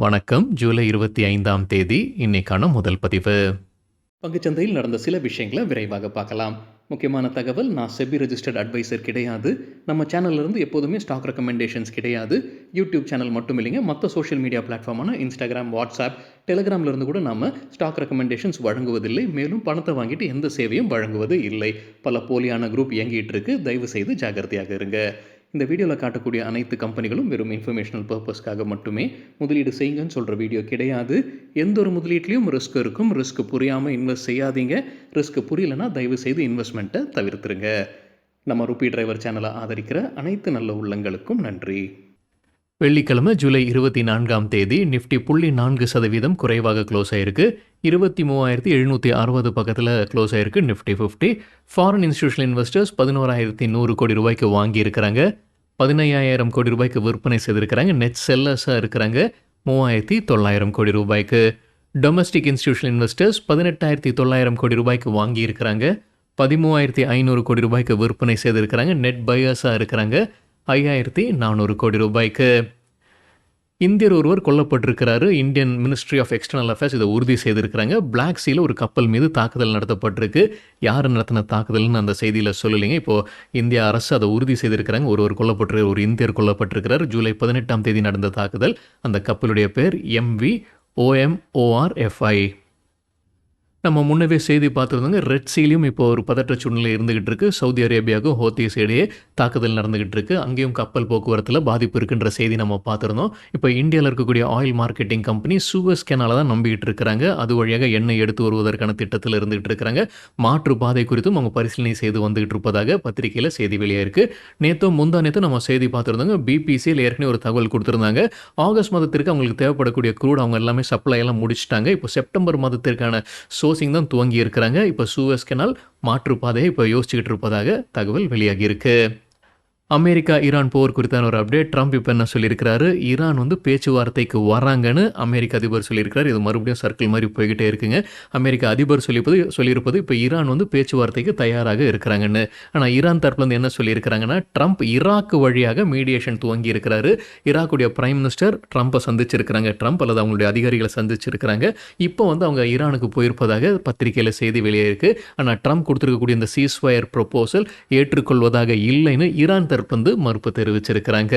வணக்கம். ஜூலை 25ஆம் தேதி இன்னைக்கான முதல் பதிவு. பங்குச்சந்தையில் நடந்த சில விஷயங்களை விரைவாக பார்க்கலாம். முக்கியமான தகவல், நான் செபி ரெஜிஸ்டர்ட் அட்வைசர் கிடையாது. நம்ம சேனல்லேருந்து எப்போதுமே ஸ்டாக் ரெக்கமெண்டேஷன்ஸ் கிடையாது. யூடியூப் சேனல் மட்டும் இல்லைங்க, மற்ற சோஷியல் மீடியா பிளாட்ஃபார்மான இன்ஸ்டாகிராம், வாட்ஸ்அப், டெலிகிராம்லேருந்து கூட நம்ம ஸ்டாக் ரெக்கமெண்டேஷன்ஸ் வழங்குவதில்லை. மேலும் பணத்தை வாங்கிட்டு எந்த சேவையும் வழங்குவது இல்லை. பல போலியான குரூப் இயங்கிட்டு இருக்கு. தயவு செய்து ஜாகிரதையாக இருங்க. இந்த வீடியோவில் காட்டக்கூடிய அனைத்து கம்பெனிகளும் வெறும் இன்ஃபர்மேஷனல் பர்பஸ்க்காக மட்டுமே முதலீடு செய்யுங்கன்னு சொல்கிற வீடியோ கிடையாது. எந்த ஒரு முதலீட்லையும் ரிஸ்க் இருக்கும். ரிஸ்க் புரியாமல் இன்வெஸ்ட் செய்யாதீங்க. ரிஸ்க் புரியலைன்னா தயவு செய்து இன்வெஸ்ட்மெண்ட்டை தவிர்த்துருங்க. நம்ம ருபி டிரைவர் சேனலை ஆதரிக்கிற அனைத்து நல்ல உள்ளங்களுக்கும் நன்றி. வெள்ளிக்கிழமை ஜூலை 24ஆம் தேதி நிஃப்டி 0.4% குறைவாக க்ளோஸ் ஆயிருக்கு. 23,760 பக்கத்தில் க்ளோஸ் ஆயிருக்கு நிஃப்டி 50. ஃபாரின் இன்ஸ்டிடியூஷனல் இன்வெஸ்டர்ஸ் 11,100 கோடி ரூபாய்க்கு வாங்கியிருக்கிறாங்க. 15,000 கோடி ரூபாய்க்கு விற்பனை செய்திருக்கிறாங்க. நெட் செல்லர்ஸாக இருக்கிறாங்க 3,900 கோடி ரூபாய்க்கு. டொமஸ்டிக் இன்ஸ்டிடியூஷனல் இன்வெஸ்டர்ஸ் 18,900 கோடி ரூபாய்க்கு வாங்கியிருக்கிறாங்க. 13,500 கோடி ரூபாய்க்கு விற்பனை செய்திருக்கிறாங்க. நெட் பையர்ஸாக இருக்கிறாங்க 5,400 கோடி ரூபாய்க்கு. இந்தியர் ஒருவர் கொல்லப்பட்டிருக்கிறாரு. Indian ministry of external affairs இதை உறுதி செய்திருக்கிறாங்க. பிளாக் சீல ஒரு கப்பல் மீது தாக்குதல் நடத்தப்பட்டிருக்கு. யார் நடத்தின தாக்குதல்னு அந்த செய்தியில் சொல்லலைங்க. இப்போது இந்திய அரசு அதை உறுதி செய்திருக்கிறாங்க. ஒருவர் கொல்லப்பட்டிருக்கிற, ஒரு இந்தியர் கொல்லப்பட்டிருக்கிறார். ஜூலை 18ஆம் தேதி நடந்த தாக்குதல். அந்த கப்பலுடைய பேர் MV OMORFI. நம்ம முன்னவே செய்தி பார்த்துருந்தோங்க. ரெட் சீலையும் இப்போ ஒரு பதற்ற சூழ்நிலை இருந்துகிட்டு இருக்கு. சவுதி அரேபியாவுக்கும் ஹோத்திஸ் இடையே தாக்குதல் நடந்துகிட்டு இருக்கு. அங்கேயும் கப்பல் போக்குவரத்தில் பாதிப்பு இருக்குன்ற செய்தி நம்ம பார்த்துருந்தோம். இப்போ இந்தியாவில் இருக்கக்கூடிய ஆயில் மார்க்கெட்டிங் கம்பெனி சூவஸ் கெனாலை தான் நம்பிக்கிட்டு இருக்கிறாங்க. அது வழியாக எண்ணெய் எடுத்து வருவதற்கான திட்டத்தில் இருந்துகிட்டு இருக்கிறாங்க. மாற்று பாதை குறித்தும் அவங்க பரிசீலனை செய்து வந்துகிட்டு இருப்பதாக பத்திரிகையில் செய்தி வெளியாயிருக்கு. முந்தா நேற்று நம்ம செய்தி பார்த்துருந்தோங்க. பிபிசியில் ஏற்கனவே ஒரு தகவல் கொடுத்துருந்தாங்க. ஆகஸ்ட் மாதத்திற்கு அவங்களுக்கு தேவைப்படக்கூடிய க்ரூட் அவங்க எல்லாமே சப்ளை எல்லாம் முடிச்சுட்டாங்க. இப்போ செப்டம்பர் மாதத்திற்கான சோர்சிங் தான் துவங்கி இருக்கிறாங்க. இப்போ சூவஸ் கெனால் மாற்றுப்பாதையை இப்போ யோசிச்சுக்கிட்டு இருப்பதாக தகவல் வெளியாகி இருக்கு. அமெரிக்கா ஈரான் போர் குறித்தான ஒரு அப்டேட். ட்ரம்ப் இப்போ என்ன சொல்லியிருக்கிறாரு, ஈரான் பேச்சுவார்த்தைக்கு வராங்கன்னு அமெரிக்க அதிபர் சொல்லியிருக்கிறார். இது மறுபடியும் சர்க்கிள் மாதிரி போய்கிட்டே இருக்குங்க. அமெரிக்க அதிபர் சொல்லியிருப்பது இப்போ ஈரான் பேச்சுவார்த்தைக்கு தயாராக இருக்கிறாங்கன்னு. ஆனால் ஈரான் தரப்புலேருந்து என்ன சொல்லியிருக்கிறாங்கன்னா, ட்ரம்ப் ஈராக் வழியாக மீடியேஷன் துவங்கி இருக்கிறாரு. ஈராக்குடைய பிரைம் மினிஸ்டர் ட்ரம்ப்பை சந்திச்சிருக்கிறாங்க. ட்ரம்ப் அல்லது அவங்களுடைய அதிகாரிகளை சந்திச்சிருக்கிறாங்க. இப்போ அவங்க ஈரானுக்கு போயிருப்பதாக பத்திரிகையில் செய்தி வெளியாயிருக்கு. ஆனால் ட்ரம்ப் கொடுத்துருக்கக்கூடிய இந்த சீஸ்ஃபயர் ப்ரொபோசல் ஏற்றுக்கொள்வதாக இல்லைன்னு ஈரான் தரப்பு மறுப்பு தெரிவிச்சிருக்கிறாங்க.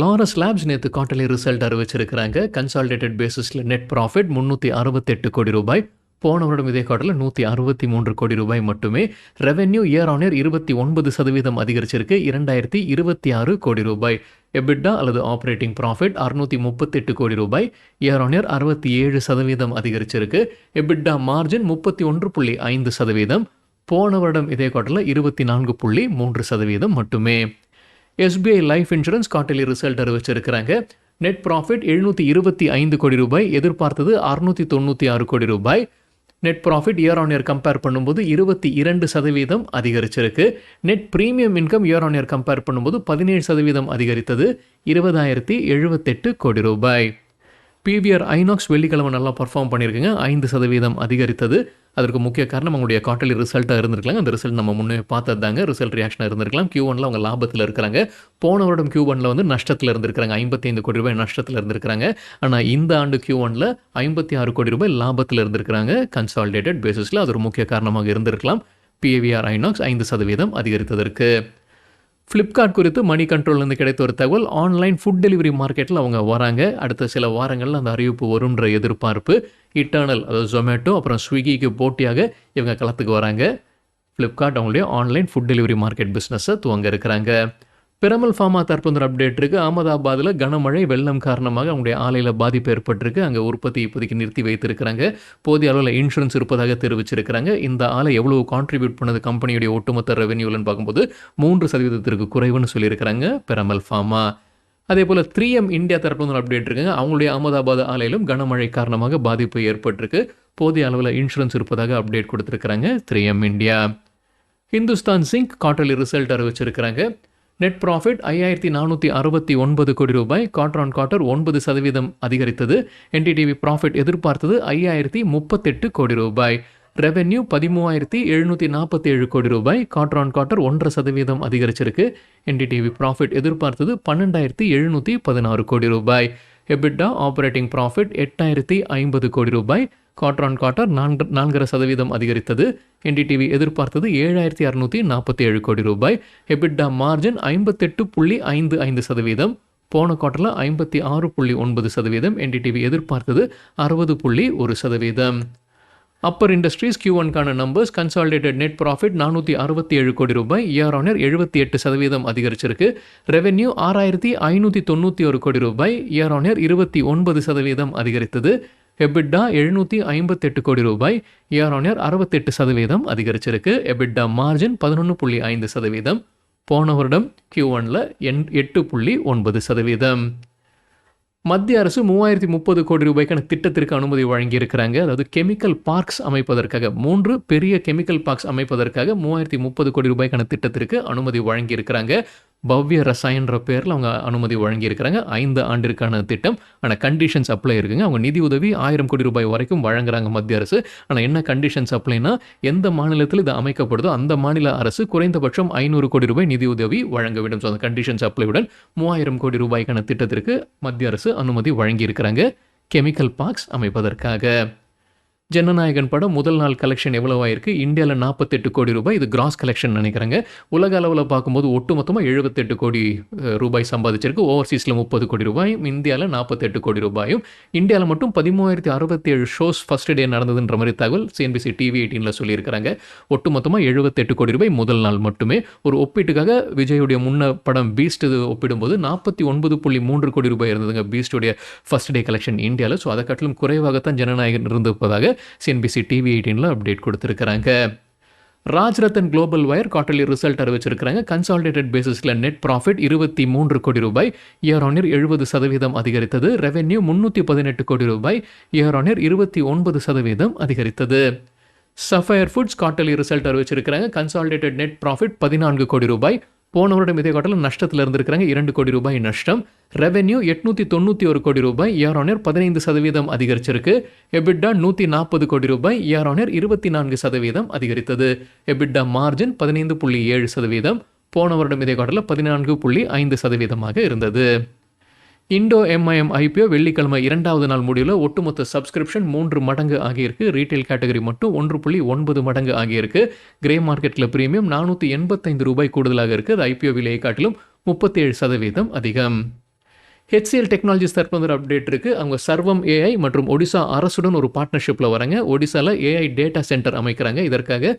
லாரஸ் லேப்ஸ் நேற்று குவார்ட்டர்லி ரிசல்ட் அறிவிச்சிருக்கிறாங்க. கன்சாலிடேட்டட் பேசிஸில் நெட் ப்ராஃபிட் 368 கோடி ரூபாய். போன வருடம் இதே குவார்ட்டரில் 163 கோடி ரூபாய் மட்டுமே. ரெவென்யூ இயர் ஆன் இயர் 29% அதிகரிச்சிருக்கு, 2,026 கோடி ரூபாய். எபிட்டா அல்லது ஆப்ரேட்டிங் ப்ராஃபிட் 638 கோடி ரூபாய், இயர் ஆன் இயர் 67% அதிகரிச்சிருக்கு. EBITDA margin 31.5%. போன வருடம் இதே குவார்ட்டரில் 24.3% மட்டுமே. SBI life insurance quarterly result அறிவிச்சிருக்கிறாங்க. நெட் ப்ராஃபிட் 725 கோடி ரூபாய், எதிர்பார்த்தது 696 கோடி ரூபாய். Net profit year on year compare பண்ணும்போது 22% அதிகரிச்சிருக்கு. Net premium income year on year compare பண்ணும்போது 17% அதிகரித்தது, 20,078 கோடி ரூபாய். PVR ஐநாக்ஸ் வெள்ளிக்கிழமை நல்லா பர்ஃபார்ம் பண்ணியிருக்குங்க, 5% அதிகரித்தது. அதற்கு முக்கிய காரணம் அவங்களுடைய குவார்ட்டர்லி ரிசல்ட்டாக இருந்திருக்கலாம். அந்த ரிசல்ட் நம்ம முன்னே பார்த்தது தாங்க. ரிசல்ட் ரியாக்ஷனாக இருந்திருக்கலாம். Q1 அவங்க லாபத்தில் இருக்கிறாங்க. போன வருடம் Q1 நஷ்டத்தில் இருந்திருக்கிறாங்க. 55 கோடி ரூபாய் நஷ்டத்தில் இருந்திருக்கிறாங்க. ஆனால் இந்த ஆண்டு Q1 56 கோடி ரூபாய் லாபத்தில் இருந்திருக்கிறாங்க. கன்சாலிடேட்டட் பேசிஸில் அது ஒரு முக்கிய காரணமாக இருந்திருக்கலாம். PVR INOX 5% அதிகரித்ததற்கு. ஃப்ளிப்கார்ட் குறித்து மணி கண்ட்ரோல்லேருந்து கிடைத்த ஒரு தகவல். ஆன்லைன் ஃபுட் டெலிவரி மார்க்கெட்டில் அவங்க வராங்க. அடுத்த சில வாரங்களில் அந்த அறிவிப்பு வரும்ன்ற எதிர்பார்ப்பு. இட்டர்னல் அதாவது ஜொமேட்டோ அப்புறம் ஸ்விக்கிக்கு போட்டியாக இவங்க களத்துக்கு வராங்க. ஃப்ளிப்கார்ட் அவங்களுடைய ஆன்லைன் ஃபுட் டெலிவரி மார்க்கெட் பிஸ்னஸை துவங்க இருக்கிறாங்க. பிரமல் ஃபார்மா தரப்பு ஒரு அப்டேட் இருக்குது. அகமதாபாத்தில் கனமழை வெள்ளம் காரணமாக அவங்களுடைய ஆலையில் பாதிப்பு ஏற்பட்டிருக்கு. அங்கே உற்பத்தி இப்போதைக்கு நிறுத்தி வைத்திருக்கிறாங்க. போதிய அளவில் இன்சூரன்ஸ் இருப்பதாக தெரிவிச்சிருக்கிறாங்க. இந்த ஆலை எவ்வளவு கான்ட்ரிபியூட் பண்ணது கம்பெனியுடைய ஒட்டுமொத்த ரெவென்யூலன்னு பார்க்கும்போது 3% குறைவுன்னு சொல்லியிருக்கிறாங்க பிரமல் ஃபார்மா. அதே போல் 3M இந்தியா தரப்பு ஒரு அப்டேட் இருக்குங்க. அவங்களுடைய அகமதாபாத் ஆலையிலும் கனமழை காரணமாக பாதிப்பு ஏற்பட்டிருக்கு. போதிய அளவில் இன்சூரன்ஸ் இருப்பதாக அப்டேட் கொடுத்துருக்கிறாங்க 3M India. Hindustan zinc quarterly result அறிவிச்சிருக்கிறாங்க. நெட் ப்ராஃபிட் 5,469 கோடி ரூபாய், குவார்ட்டர் ஆன் குவார்ட்டர் 9% அதிகரித்தது. NDTV ப்ராஃபிட் எதிர்பார்த்தது 5,038 கோடி ரூபாய். ரெவென்யூ 13,747 கோடி ரூபாய், குவார்ட்டர் ஆன் குவார்ட்டர் 1% அதிகரிச்சிருக்கு. NDTV ப்ராஃபிட் எதிர்பார்த்தது 12,716 கோடி ரூபாய். எபிட்டா ஆப்ரேட்டிங் ப்ராஃபிட் 8,050 கோடி ரூபாய், குவார்டர் ஆன் குவார்டர் 4.5% அதிகரித்தது. என்டிடிவி எதிர்பார்த்தது 7,647 கோடி ரூபாய். எபிட்டா மார்ஜின் 58.55%, போன குவார்டரில் 56.9%. என்டிடிவி எதிர்பார்த்தது 60.1%. அப்பர் இண்டஸ்ட்ரீஸ் Q1க்கான நம்பர்ஸ். கன்சாலிடேட்டட் நெட் ப்ராஃபிட் 467 கோடி ரூபாய், இயர் ஆன் இயர் 78% அதிகரிச்சிருக்கு. ரெவென்யூ 6,591 கோடி ரூபாய், இயர் ஆன் இயர் 29% அதிகரித்தது. எபிட்டா 758 கோடி ரூபாய், இயர் ஆன் இயர் 68% அதிகரிச்சிருக்கு. எபிட்டா மார்ஜின் 11.5%, போன வருடம் Q1ல் 8.9%. மத்திய அரசு 3,030 கோடி ரூபாய்க்கான திட்டத்திற்கு அனுமதி வழங்கியிருக்கிறாங்க. அதாவது கெமிக்கல் பார்க்ஸ் அமைப்பதற்காக 3 பெரிய கெமிக்கல் பார்க்ஸ் அமைப்பதற்காக 3,030 கோடி ரூபாய்க்கான திட்டத்திற்கு அனுமதி வழங்கியிருக்கிறாங்க. பவ்ய ரசாயன்ற பேரில் அவங்க அனுமதி வழங்கியிருக்கிறாங்க. 5 ஆண்டிற்கான திட்டம். ஆனால் கண்டிஷன்ஸ் அப்ளை இருக்குங்க. அவங்க நிதி உதவி 1000 கோடி ரூபாய் வரைக்கும் வழங்குறாங்க மத்திய அரசு. ஆனால் என்ன கண்டிஷன்ஸ் அப்ளைனா, எந்த மாநிலத்தில் இது அமைக்கப்படுதோ அந்த மாநில அரசு குறைந்தபட்சம் 500 கோடி ரூபாய் நிதி உதவி வழங்க வேண்டும். ஸோ அந்த கண்டிஷன்ஸ் அப்ளையுடன் 3000 கோடி ரூபாய்க்கான திட்டத்திற்கு மத்திய அரசு அனுமதி வழங்கியிருக்கிறாங்க கெமிக்கல் பார்க்ஸ் அமைப்பதற்காக. ஜனநாயகன் படம் முதல் நாள் கலெக்ஷன் எவ்வளவாயிருக்கு? இந்தியாவில் 48 கோடி ரூபாய். இது கிராஸ் கலெக்ஷன் நினைக்கிறாங்க. உலக அளவில் பார்க்கும்போது ஒட்டுமொத்தமாக 78 கோடி ரூபாய் சம்பாதிச்சிருக்கு. ஓவர்சீஸில் 30 கோடி ரூபாய், இந்தியாவில் 48 கோடி ரூபாயும். இந்தியாவில் மட்டும் 13,067 ஷோஸ் ஃபர்ஸ்ட் டே நடந்ததுன்ற மாதிரி தகவல் CNBC TV 18ல் சொல்லியிருக்கிறாங்க. ஒட்டுமொத்தமாக 78 கோடி ரூபாய் முதல் நாள் மட்டுமே. ஒரு ஒப்பீட்டுக்காக விஜயுடைய முன்ன படம் பீஸ்ட் ஒப்பிடும்போது 49.3 கோடி ரூபாய் இருந்ததுங்க பீஸ்டுடைய ஃபர்ஸ்ட் டே கலெக்ஷன் இந்தியாவில். ஸோ அதை காட்டிலும் குறைவாகத்தான் ஜனநாயகன் இருந்திருப்பதாக CNBC TV 18ல் அப்டேட் கொடுத்துருக்கிறாங்க. Rajratan global wire quarterly result அறிவிச்சிருக்கிறாங்க. கன்சாலிடேட்டட் பேசிஸில் நெட் ப்ராஃபிட் 23 கோடி ரூபாய், இயர் ஆன் இயர் 70% அதிகரித்தது. ரெவென்யூ 318 கோடி ரூபாய், இயர் ஆன் இயர் 29% அதிகரித்தது. சஃபயர் ஃபுட்ஸ் குவார்டர்லி ரிசல்ட் அறிவிச்சிருக்கிறாங்க. கன்சாலிடேட்டட் நெட் ப்ராஃபிட் 14 கோடி ரூபாய், போன வருடம் இதே குவார்டரில் நஷ்டத்தில் இருந்திருக்கிறாங்க. 2 கோடி ரூபாய் நஷ்டம். ரெவென்யூ 891 கோடி ரூபாய், இயர் ஆன் இயர் 15% அதிகரிச்சிருக்கு. எபிட்டா 140 கோடி ரூபாய், இயர் ஆன் இயர் 24% அதிகரித்தது. எபிட்டா மார்ஜின் 15.7%, போன வருடம் இதே குவார்டரில் 14.5% இருந்தது. இண்டோ MIM IPO வெள்ளிக்கிழமை 2வது நாள் முடிவில் ஒட்டுமொத்த சப்ஸ்கிரிப்ஷன் 3 மடங்கு ஆகியிருக்கு. ரீட்டைல் கேட்டகரி மட்டும் 1.9 மடங்கு ஆகியிருக்கு. கிரே மார்க்கெட்டில் பிரீமியம் 485 ரூபாய் கூடுதலாக இருக்குது. அது IPO விலையை காட்டிலும் 37% அதிகம். HCL டெக்னாலஜிஸ் தரப்பு ஒரு அப்டேட் இருக்குது. அவங்க சர்வம் AI மற்றும் ஒடிசா அரசுடன் ஒரு பார்ட்னர்ஷிப்பில் வராங்க. ஒடிசாவில் AI டேட்டா சென்டர் அமைக்கிறாங்க. இதற்காக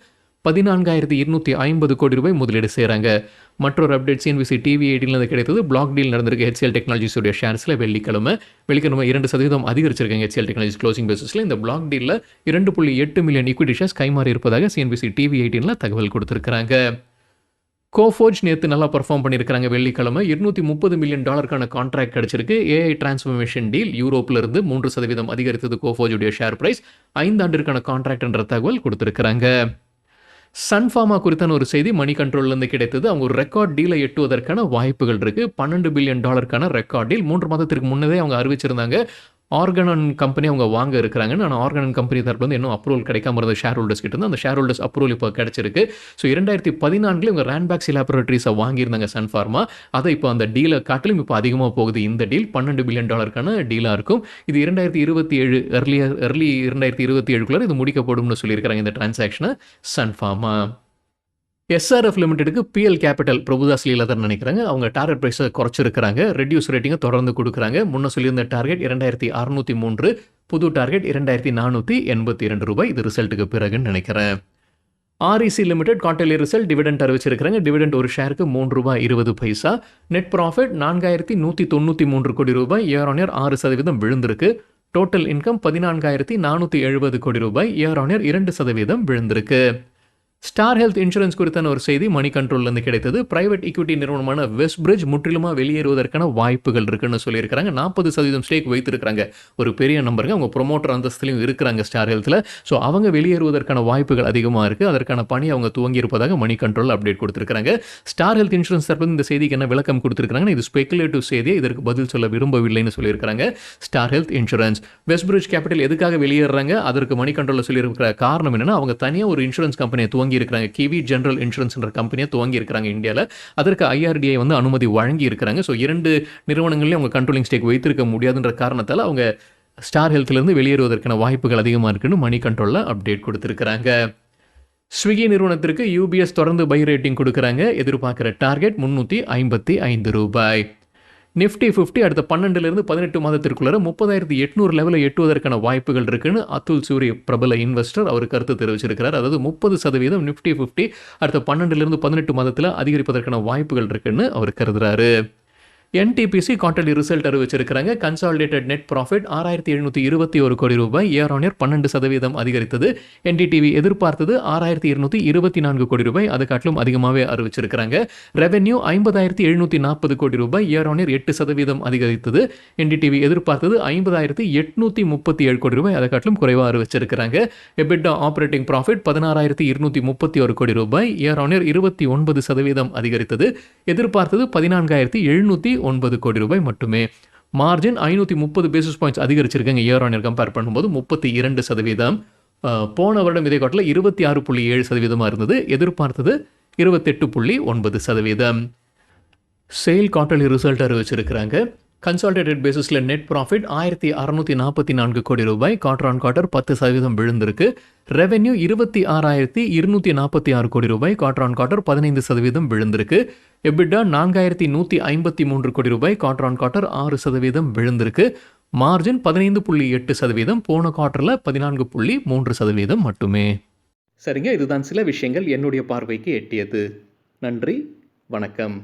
14,250 கோடி ரூபாய் முதலீடு செய்கிறாங்க. மற்றொரு அப்டேட் CNBC TV 18ல் கிடைத்தது. பிளாக் டீல் நடந்திருக்கு HCL டெக்னாலஜிஸுடைய ஷேர்ஸில் வெள்ளிக்கிழமை 2% அதிகரிச்சிருக்காங்க HCL டெக்னாலஜிஸ் க்ளோசிங் பேசிஸில். இந்த பிளாக் டீலில் 2.8 மில்லியன் ஈக்விட்டி ஷேர்ஸ் கைமாறி இருப்பதாக CNBC TV 18ல் தகவல் கொடுத்துருக்காங்க. கோஃபோர்ஜ் நேற்று நல்லா பர்ஃபார்ம் பண்ணியிருக்காங்க. வெள்ளிக்கிழமை $230 மில்லியன் கான்ட்ராக்ட் கிடச்சிருக்கு. AI டிரான்ஸ்ஃபர்மேஷன் டீல் யூரோப்பிலிருந்து 3% அதிகரித்தது கோஃபோர்ஜுடைய ஷேர் பிரைஸ். 5 ஆண்டிற்கான கான்ட்ராக்ட் என்ற தகவல் கொடுத்துருக்காங்க. சன்ஃபார்மா குறித்தான ஒரு செய்தி மணி கண்ட்ரோல்லேருந்து கிடைத்தது. அவங்க ஒரு ரெக்கார்ட் டீலை எட்டுவதற்கான வாய்ப்புகள் இருக்குது. $12 பில்லியன் ரெக்கார்ட் டீல் 3 மாதத்திற்கு முன்னதே அவங்க அறிவிச்சிருந்தாங்க. ஆர்கனன் கம்பெனி அவங்க வாங்க இருக்கிறாங்கன்னு. ஆனால் ஆர்கனன் கம்பெனி தரப்பு வந்து இன்னும் அப்ரூவல் கிடைக்காம இருந்த ஷேர் ஹோல்டர்ஸ் கிட்ட இருந்து அந்த ஷேர் ஹோல்டர்ஸ் அப்ரூவல் இப்போ கிடச்சிருக்கு. ஸோ 2014 இவங்க ரேன்பேக்ஸ் லேபரேட்டரிஸை வாங்கியிருந்தாங்க சன்ஃபார்மா. அதை இப்போ அந்த டீலை காட்டிலும் இப்போ அதிகமாக போகுது. இந்த டீல் $12 பில்லியன் டீலாக இருக்கும். இது 2027 early 2027 இது முடிக்கப்படும்னு சொல்லியிருக்கிறாங்க இந்த டிரான்சாக்ஷனை சன்ஃபார்மா. SRF லிமிடெடுக்கு PL கேபிட்டல் பிரபுதாஸ் லீலாதர் நினைக்கிறாங்க. அவங்க டார்கெட் ப்ரைஸை குறைச்சிருக்கிறாங்க. ரெடியூஸ் ரேட்டிங்கை தொடர்ந்து கொடுக்குறாங்க. முன்ன சொல்லியிருந்த டார்கெட் 2,603, புது டார்கெட் 2,482 ரூபாய். இது ரிசல்ட்டுக்கு பிறகுன்னு நினைக்கிறேன். REC limited quarterly result dividend அறிவிச்சிருக்கிறாங்க. டிவிடெண்ட் ஒரு ஷேருக்கு $3.20. நெட் ப்ராஃபிட் 4,193 கோடி ரூபாய், இயர் ஆன் இயர் 6% விழுந்திருக்கு. டோட்டல் இன்கம் 14,470 கோடி ரூபாய், இயர் ஆன் இயர் 2% விழுந்திருக்கு. ஸ்டார் ஹெல்த் இன்சூரன்ஸ் குறித்தான ஒரு செய்தி மணி கண்ட்ரோல்லேருந்து கிடைத்தது. பிரைவேட் ஈக்விட்டி நிறுவனமான வெஸ்ட் பிரிட்ஜ் முற்றிலுமாக வெளியேறுவதற்கான வாய்ப்புகள் இருக்குன்னு சொல்லியிருக்கிறாங்க. 40% ஸ்டேக் வைத்திருக்கிறாங்க. ஒரு பெரிய நம்பருங்க. அவங்க ப்ரொமோட்டர் அந்தஸ்திலையும் இருக்கிறாங்க ஸ்டார் ஹெல்த்தில். ஸோ அவங்க வெளியேறுவதற்கான வாய்ப்புகள் அதிகமாக இருக்குது. அதற்கான பணி அவங்க துவங்கியிருப்பதாக மணி கண்ட்ரோல் அப்டேட் கொடுத்துருக்காங்க. ஸ்டார் ஹெல்த் இன்சூரன்ஸ் தரப்பு இந்த செய்திக்கு என்ன விளக்கம் கொடுத்துருக்காங்கன்னா, இது ஸ்பெகுலேட்டிவ் செய்தியை, இதற்கு பதில் சொல்ல விரும்பவில்லைன்னு சொல்லியிருக்காங்க. Star Health Insurance West Bridge Capital எதுக்காக வெளியேறாங்க, அதற்கு மணி கண்ட்ரோலில் சொல்லியிருக்கிற காரணம் என்னன்னா, அவங்க தனியாக ஒரு இன்சூரன்ஸ் கம்பெனியை துவங்கி துவங்கி இருக்கிறாங்க. கிவி ஜெனரல் இன்சூரன்ஸ்ன்ற கம்பெனியை துவங்கி இருக்கிறாங்க இந்தியாவில். அதற்கு IRDA வந்து அனுமதி வழங்கி இருக்கிறாங்க. ஸோ 2 நிறுவனங்களையும் அவங்க கண்ட்ரோலிங் ஸ்டேக் வைத்திருக்க முடியாதுன்ற காரணத்தால் அவங்க ஸ்டார் ஹெல்த்லேருந்து வெளியேறுவதற்கான வாய்ப்புகள் அதிகமாக இருக்குன்னு மணி கண்ட்ரோலில் அப்டேட் கொடுத்துருக்குறாங்க. ஸ்விக்கி நிறுவனத்திற்கு UBS தொடர்ந்து பை ரேட்டிங் கொடுக்குறாங்க. எதிர்பார்க்குற டார்கெட் ரூ. 305. நிஃப்டி 50 அடுத்த 12லிருந்து 18 மாதத்திற்குள்ள 30,800 லெவலில் எட்டுவதற்கான வாய்ப்புகள் இருக்குன்னு அதுல் சூரி பிரபல இன்வெஸ்டர் அவர் கருத்து தெரிவிச்சிருக்கிறார். அதாவது 30% நிஃப்டி 50 அடுத்த 12லிருந்து 18 மாதத்தில் அதிகரிப்பதற்கான வாய்ப்புகள் இருக்குன்னு அவர் கருதுறாரு. NTPC குவார்ட்டர்லி ரிசல்ட் அறிவிச்சிருக்கிறாங்க. கன்சாலிடேட்டட் நெட் ப்ராஃபிட் ரூ. 6,721 கோடி இயர் ஆன் இயர் 12% அதிகரித்தது. NDTV எதிர்பார்த்தது ரூ. 6,224 கோடி, அதை காட்டிலும் அதிகமாகவே அறிவிச்சிருக்கிறாங்க. ரெவென்யூ ரூ. 50,740 கோடி இயர் ஆன் இயர் 8% அதிகரித்தது. NDTV எதிர்பார்த்தது ரூ. 50,837 கோடி, அதை காட்டிலும் குறைவாக அறிவிச்சிருக்கிறாங்க. EBITDA ஆப்ரேட்டிங் ப்ராஃபிட் ரூ. 16,231 கோடி இயர் ஆன் இயர் 29% அதிகரித்தது. எதிர்பார்த்தது 14,709 கோடி மட்டுமே. மார்ஜின் 530 பேசிஸ் பாயிண்ட்ஸ் அதிகரிச்சிருக்காங்க. இயர் ஆன் இயர் கம்பேர் பண்ணும்போது 32%. போன வருடம் இதை காட்டில் 26.7% இருந்தது. எதிர்பார்த்தது 28.9%. சேல் குவார்ட்டர்லி ரிசல்ட் அறிவிச்சிருக்கிறாங்க. கன்சாலிடேட்டட் பேசிஸில் நெட் ப்ராஃபிட் 1,644 கோடி குவார்டர் ஆன் குவார்ட்டர் 10% விழுந்திருக்கு. ரெவென்யூ 26,246 கோடி குவார்டர் ஆன் குவார்ட்டர் 15% விழுந்திருக்கு. EBITDA 4,153 கோடி குவார்டர் ஆன் குவார்ட்டர் 6% விழுந்திருக்கு. மார்ஜின் 15.8%, போன குவார்ட்டரில் 14.3% மட்டுமே. சரிங்க, இதுதான் சில விஷயங்கள் என்னுடைய பார்வைக்கு எட்டியது. நன்றி, வணக்கம்.